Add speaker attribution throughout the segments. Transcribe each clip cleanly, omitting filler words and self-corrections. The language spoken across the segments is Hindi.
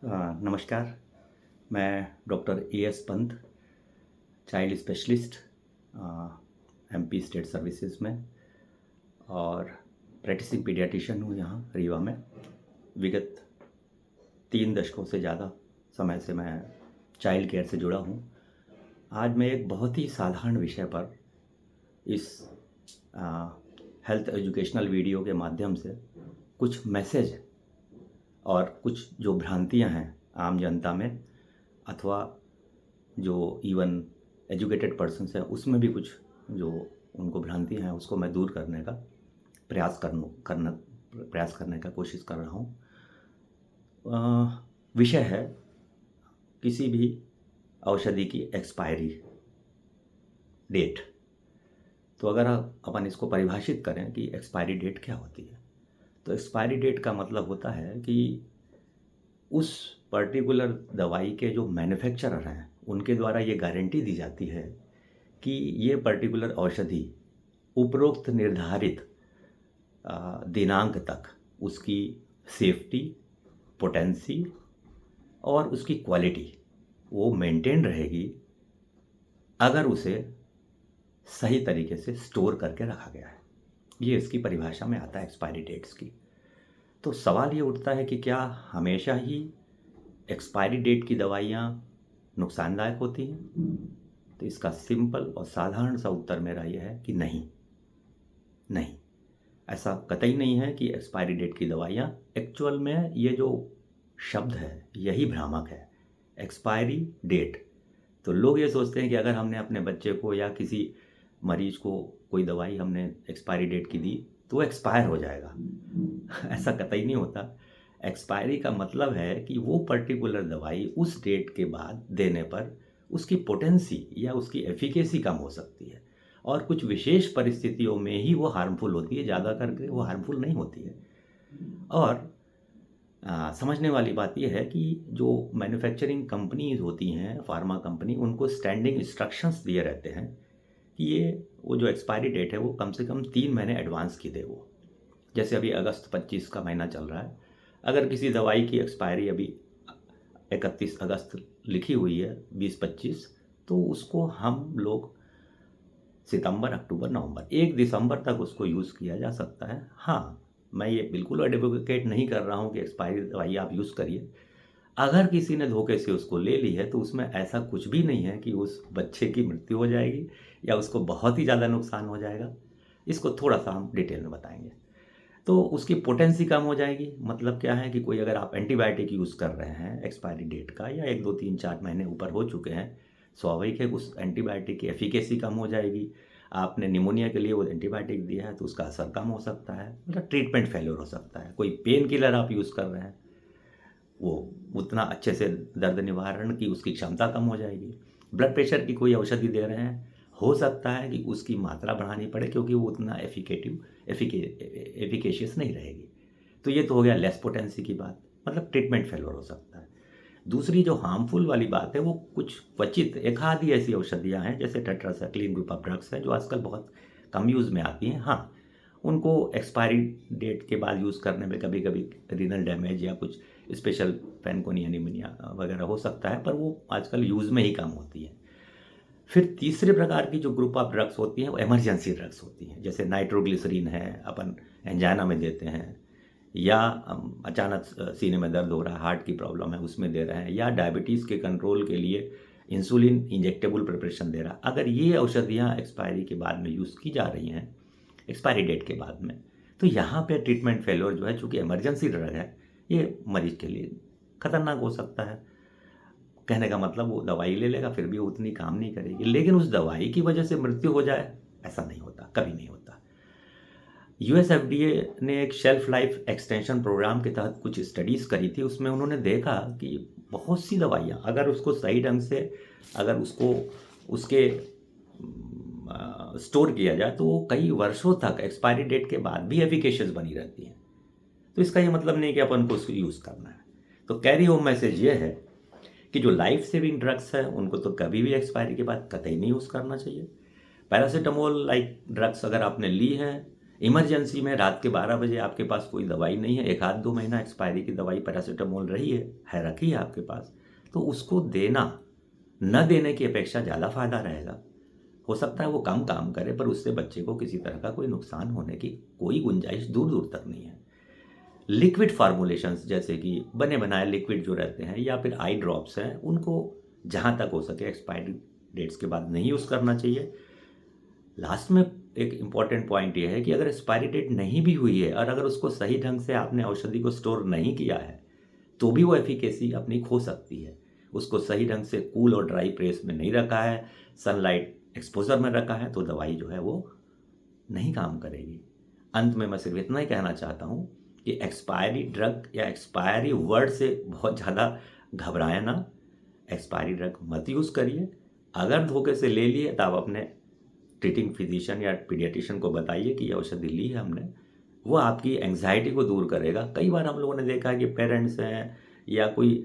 Speaker 1: नमस्कार। मैं doctor A S Pant, child specialist, MP state services में और प्रैक्टिसिंग पीडियाट्रिशियन हूँ यहाँ रीवा में। विगत 3 दशकों से ज़्यादा समय से मैं चाइल्ड केयर से जुड़ा हूँ। आज मैं एक बहुत ही साधारण विषय पर इस हेल्थ एजुकेशनल वीडियो के माध्यम से कुछ मैसेज और कुछ जो भ्रांतियाँ हैं आम जनता में अथवा जो इवन एजुकेटेड पर्सन्स हैं उसमें भी कुछ जो उनको भ्रांतियाँ हैं उसको मैं दूर करने का प्रयास करने का कोशिश कर रहा हूँ। विषय है किसी भी औषधि की एक्सपायरी डेट। तो अगर अपन इसको परिभाषित करें कि एक्सपायरी डेट क्या होती है, तो एक्सपायरी डेट का मतलब होता है कि उस पर्टिकुलर दवाई के जो मैन्युफैक्चरर हैं उनके द्वारा ये गारंटी दी जाती है कि ये पर्टिकुलर औषधि उपरोक्त निर्धारित दिनांक तक उसकी सेफ्टी, पोटेंसी और उसकी क्वालिटी वो मेंटेन रहेगी अगर उसे सही तरीके से स्टोर करके रखा गया है। ये इसकी परिभाषा में आता है एक्सपायरी डेट्स की। तो सवाल ये उठता है कि क्या हमेशा ही एक्सपायरी डेट की दवाइयाँ नुकसानदायक होती हैं? तो इसका सिंपल और साधारण सा उत्तर मेरा ये है कि नहीं, ऐसा कतई नहीं है कि एक्सपायरी डेट की दवाइयाँ, एक्चुअल में ये जो शब्द है यही भ्रामक है, एक्सपायरी डेट। तो लोग ये सोचते हैं कि अगर हमने अपने बच्चे को या किसी मरीज को कोई दवाई हमने एक्सपायरी डेट की दी तो वो एक्सपायर हो जाएगा। ऐसा कतई नहीं होता। एक्सपायरी का मतलब है कि वो पर्टिकुलर दवाई उस डेट के बाद देने पर उसकी पोटेंसी या उसकी एफिकेसी कम हो सकती है और कुछ विशेष परिस्थितियों में ही वो हार्मफुल होती है, ज़्यादा करके वो हार्मफुल नहीं होती है। और समझने वाली बात यह है कि जो मैन्युफैक्चरिंग कंपनीज होती हैं, फार्मा कंपनी, उनको स्टैंडिंग इंस्ट्रक्शंस दिए रहते हैं कि ये वो जो एक्सपायरी डेट है वो कम से कम 3 महीने एडवांस की दे वो। जैसे अभी अगस्त 25 का महीना चल रहा है, अगर किसी दवाई की एक्सपायरी अभी 31 अगस्त लिखी हुई है 2025, तो उसको हम लोग सितंबर, अक्टूबर, नवंबर, 1 दिसंबर तक उसको यूज़ किया जा सकता है। हाँ, मैं ये बिल्कुल एडवोकेट नहीं कर रहा हूँ कि एक्सपायरी दवाई आप यूज़ करिए। अगर किसी ने धोखे से उसको ले ली है तो उसमें ऐसा कुछ भी नहीं है कि उस बच्चे की मृत्यु हो जाएगी या उसको बहुत ही ज़्यादा नुकसान हो जाएगा। इसको थोड़ा-सा हम डिटेल में बताएँगे। तो उसकी पोटेंसी कम हो जाएगी। मतलब क्या है कि कोई अगर आप एंटीबायोटिक यूज़ कर रहे हैं एक्सपायरी डेट का या 1, 2, 3, 4 महीने ऊपर हो चुके हैं, स्वाभाविक है उस एंटीबायोटिक की एफिकेसी कम हो जाएगी। आपने निमोनिया के लिए वो एंटीबायोटिक दिया है तो उसका असर कम हो सकता है, मतलब ट्रीटमेंट फेल्योर हो सकता है। कोई पेन किलर आप यूज़ कर रहे हैं, वो उतना अच्छे से दर्द निवारण की उसकी क्षमता कम हो जाएगी। ब्लड प्रेशर की कोई औषधि दे रहे हैं, हो सकता है कि उसकी मात्रा बढ़ानी पड़े क्योंकि वो उतना एफिकेशियस नहीं रहेगी। तो ये तो हो गया लेस पोटेंसी की बात, मतलब ट्रीटमेंट फेल्योर हो सकता है। दूसरी जो हार्मफुल वाली बात है वो कुछ क्वचित एक आधी ऐसी औषधियाँ हैं जैसे टेट्रासाइक्लिन ग्रुप ऑफ ड्रग्स हैं जो आजकल बहुत कम यूज़ में आती हैं। हाँ, उनको एक्सपायरी डेट के बाद यूज़ करने में कभी-कभी रीनल डैमेज या कुछ स्पेशल फैनकोनी एनीमिया वगैरह हो सकता है, पर वो आजकल यूज़ में ही कम होती है। फिर तीसरे प्रकार की जो ग्रुप ऑफ ड्रग्स होती हैं वो इमरजेंसी ड्रग्स होती हैं, जैसे नाइट्रोग्लिसरीन है, अपन एंजाइना में देते हैं, या अचानक सीने में दर्द हो रहा है, हार्ट की प्रॉब्लम है उसमें दे रहे हैं, या डायबिटीज़ के कंट्रोल के लिए इंसुलिन इंजेक्टेबल प्रिपरेशन दे रहा है। अगर ये औषधियाँ एक्सपायरी के बाद में यूज़ की जा रही हैं, एक्सपायरी डेट के बाद में, तो यहाँ पे ट्रीटमेंट फेल्योर जो है, चूँकि इमरजेंसी ड्रग है, ये मरीज़ के लिए खतरनाक हो सकता है। कहने का मतलब वो दवाई ले लेगा फिर भी वो उतनी काम नहीं करेगी, लेकिन उस दवाई की वजह से मृत्यु हो जाए, ऐसा नहीं होता, कभी नहीं होता। यूएस एफडीए ने एक शेल्फ लाइफ एक्सटेंशन प्रोग्राम के तहत कुछ स्टडीज़ करी थी। उसमें उन्होंने देखा कि बहुत सी दवाइयाँ अगर उसको सही ढंग से अगर उसको उसके स्टोर किया जाए तो वो कई वर्षों तक एक्सपायरी डेट के बाद भी एफिकेशियस बनी रहती हैं। तो इसका ये मतलब नहीं कि अपन को उसको यूज़ करना है। तो कैरी होम मैसेज ये है कि जो लाइफ सेविंग ड्रग्स है उनको तो कभी भी एक्सपायरी के बाद कतई नहीं यूज़ करना चाहिए। पैरासीटामोल लाइक ड्रग्स अगर आपने ली है इमरजेंसी में रात के 12 बजे आपके पास कोई दवाई नहीं है, 1 आध 2 महीना एक्सपायरी की दवाई पैरासिटामोल रही है रखी है आपके पास, तो उसको देना, न देने की अपेक्षा ज़्यादा फ़ायदा रहेगा। हो सकता है वो कम काम करे, पर उससे बच्चे को किसी तरह का कोई नुकसान होने की कोई गुंजाइश दूर दूर तक नहीं है। लिक्विड फार्मूलेशंस जैसे कि बने बनाए लिक्विड जो रहते हैं या फिर आई ड्रॉप्स हैं, उनको जहाँ तक हो सके एक्सपायरी डेट्स के बाद नहीं यूज़ करना चाहिए। लास्ट में एक इम्पॉर्टेंट पॉइंट ये है कि अगर एक्सपायरी डेट नहीं भी हुई है और अगर उसको सही ढंग से आपने औषधि को स्टोर नहीं किया है, तो भी वो एफिकेसी अपनी खो सकती है। उसको सही ढंग से कूल और ड्राई प्रेस में नहीं रखा है, सनलाइट एक्सपोजर में रखा है, तो दवाई जो है वो नहीं काम करेगी। अंत में मैं सिर्फ इतना ही कहना चाहता हूँ कि एक्सपायरी ड्रग या एक्सपायरी वर्ड से बहुत ज़्यादा घबराएं ना। एक्सपायरी ड्रग मत यूज़ करिए। अगर धोखे से ले लिए तो आप अपने ट्रीटिंग फिजिशियन या पीडियाट्रिशियन को बताइए कि ये औषधि ली है हमने, वो आपकी एंग्जाइटी को दूर करेगा। कई बार हम लोगों ने देखा है कि पेरेंट्स हैं या कोई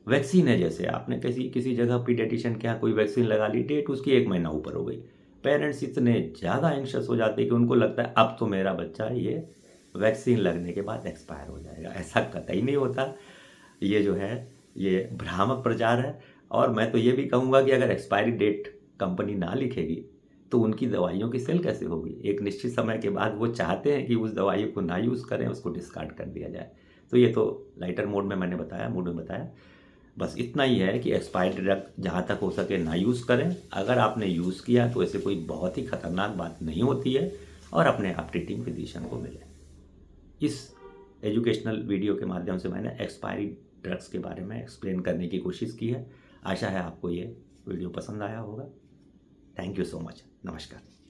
Speaker 1: वैक्सीन है, जैसे आपने किसी जगह पीडियाट्रिशियन के यहाँ कोई वैक्सीन लगा ली, डेट उसकी 1 महीना ऊपर हो गई। पेरेंट्स इतने ज़्यादा एंग्शियस हो जाते हैं कि उनको लगता है अब तो मेरा बच्चा ये वैक्सीन लगने के बाद एक्सपायर हो जाएगा। ऐसा कतई नहीं होता। ये जो है ये भ्रामक प्रचार है। और मैं तो ये भी कहूँगा कि अगर एक्सपायरी डेट कंपनी ना लिखेगी तो उनकी दवाइयों की सेल कैसे होगी। एक निश्चित समय के बाद वो चाहते हैं कि उस दवाई को ना यूज़ करें, उसको डिस्कार्ड कर दिया जाए। तो ये तो लाइटर मोड में मैंने बताया, मूड में बताया। बस इतना ही है कि एक्सपायर्ड ड्रग जहाँ तक हो सके ना यूज़ करें। अगर आपने यूज़ किया तो ऐसे कोई बहुत ही खतरनाक बात नहीं होती है, और अपने आप ट्रीटिंग फिजिशियन को मिले। इस एजुकेशनल वीडियो के माध्यम से मैंने एक्सपायरी ड्रग्स के बारे में एक्सप्लेन करने की कोशिश की है। आशा है आपको ये वीडियो पसंद आया होगा। Thank you so much. नमस्कार।